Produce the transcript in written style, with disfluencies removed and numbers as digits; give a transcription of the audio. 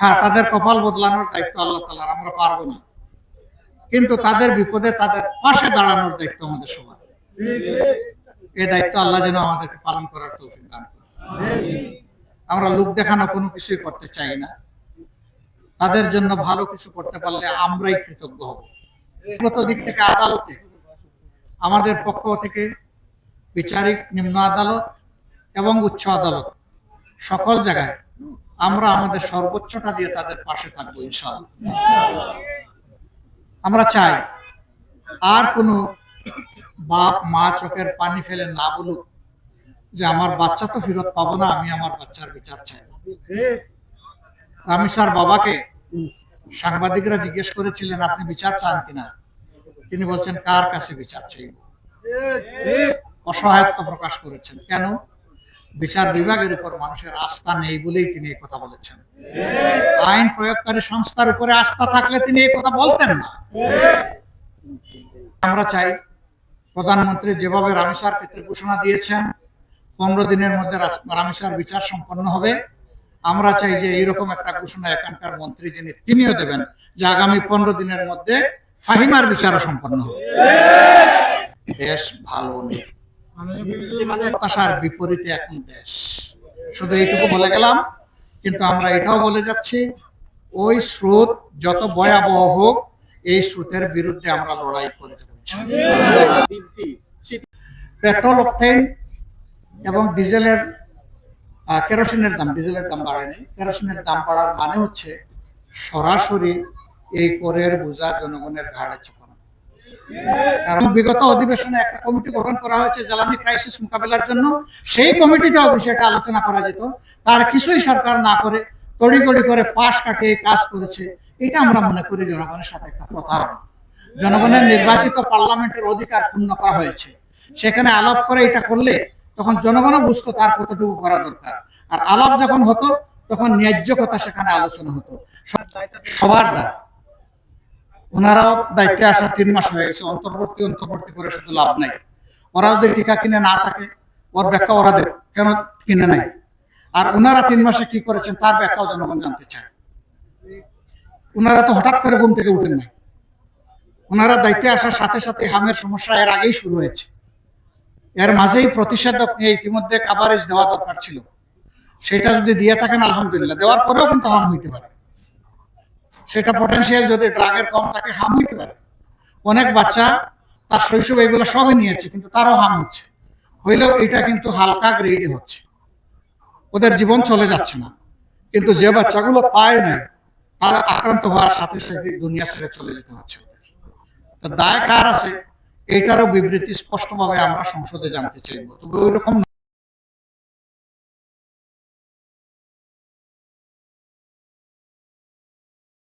হ্যাঁ, তাদের কপাল বদলানোর দায়িত্ব আল্লাহ তাআলার, আমরা পারবো না, কিন্তু তাদের বিপদে তাদের পাশে দাঁড়ানোর দায়িত্ব আমাদের সবার। এই দায়িত্ব আল্লাহ যেন আমাদেরকে পালন করার তৌফিক দান করেন। আমরা লোক দেখানো কোনো কিছুই করতে চাই না, তাদের জন্য ভালো কিছু করতে পারলে আমরাই কৃতজ্ঞ হব। ব্যক্তিগত দিক থেকে আদালতে আমাদের পক্ষ থেকে বিচারিক নিম্ন আদালত এবং উচ্চ আদালত সকল জায়গায় আমরা আমাদের সর্বোচ্চটা দিয়ে তাদের পাশে থাকবো ইনশাআল্লাহ। আমরা চাই আর কোনো বাপ মা চোখের পানি ফেলে না বলুক যে আমার বাচ্চা তো ফেরত পাবো না, আমি আমার বাচ্চার বিচার চাই। রামিসার বাবাকে সাংবাদিকরা জিজ্ঞেস করেছিলেন আপনি বিচার চান কিনা, তিনি বলছেন কার কাছে বিচার চাইব। অসহায়ত্ব প্রকাশ করেছেন। কেন? বিচার বিভাগের উপর মানুষের আস্থা নেই বলেই তিনি এই কথা বলেছেন। আইন প্রয়োগকারী সংস্থার উপরে আস্থা থাকলে তিনি এই কথা বলতেন না। আমরা চাই প্রধানমন্ত্রী যেভাবে রামিসার ক্ষেত্রে ঘোষণা দিয়েছেন 15 দিনের মধ্যে রামিসার বিচার সম্পন্ন হবে, আমরা চাই যে এইরকম একটা ঘোষণা এখানকার মন্ত্রী যিনি তিনিও দেবেন যে আগামী 15 দিনের মধ্যে ফাহিমার বিচার সম্পন্ন হবে। দেশ ভালো নেই, প্রত্যাশার বিপরীতে এখন দেশ। শুধু এইটুকু বলে গেলাম, কিন্তু আমরা এটাও বলে যাচ্ছি ওই স্রোত যত ভয়াবহ হোক এই স্রোতের বিরুদ্ধে আমরা লড়াই করে যাব। পেট্রোল, অকটেন এবং ডিজেলের কেরোসিনের দাম বাড়েনি। কেরোসিনের দাম বাড়ার মানে হচ্ছে সরাসরি এই করের বোঝা জনগণের ঘাড়ে চাপানো। কারণ বিগত অধিবেশনে একটা কমিটি গঠন করা হয়েছে জ্বালানি ক্রাইসিস মোকাবেলার জন্য, সেই কমিটিতেও বিষয়টা আলোচনা করা যেত, তার কিছুই সরকার না করে তড়িঘড়ি করে পাশ কাটিয়ে কাজ করেছে। এটা আমরা মনে করি জনগণের সাথে একটা প্রতারণা। জনগণের নির্বাচিত পার্লামেন্টের অধিকার পূর্ণ করা হয়েছে, সেখানে আলাপ করে এটা করলে তখন জনগণও বুঝতো তার কতটুকু করা দরকার। আর আলাপ যখন হতো তখন ন্যায্য কথা সেখানে আলোচনা হতো। সবার দায়, ওনারাও দায়িত্বে আসা 3 মাস হয়ে গেছে, অন্তর্বর্তী করে শুধু লাভ নাই। ওরা যদি টিকা কিনে না থাকে ওর ব্যাখ্যা ওরা দেব কেন কিনে নাই, আর ওনারা 3 মাসে কি করেছেন তার ব্যাখ্যাও জনগণ জানতে চায়। ওনারা তো হঠাৎ করে ঘুম থেকে উঠেন নাই, ওনারা দায়িত্বে আসার সাথে সাথে হামের সমস্যা এর আগেই শুরু হয়েছে। এর মাঝেই প্রতিষেধক নিয়ে ইতিমধ্যে কাভারেজ দেওয়া দরকার ছিল, সেটা যদি দিয়ে থাকেন আলহামদুলিল্লাহ, দেওয়ার পরেও কিন্তু হাম হইতে পারে। সেটা পটেনশিয়াল যদি ড্রাগের কম থাকে হাম হইতে পারে। অনেক বাচ্চা তার শৈশব এগুলো সবই নিয়েছে কিন্তু তারও হাম হচ্ছে, হইলেও এটা কিন্তু হালকা গ্রেডে হচ্ছে, ওদের জীবন চলে যাচ্ছে না। কিন্তু যে বাচ্চাগুলো পায় না তারা আক্রান্ত হওয়ার সাথে সাথে দুনিয়া ছেড়ে চলে যেতে হচ্ছে। দায় কার আছে এইটারও বিবৃতি স্পষ্টভাবে আমরা সংসদে জানতে চাইব। তবে ওই রকম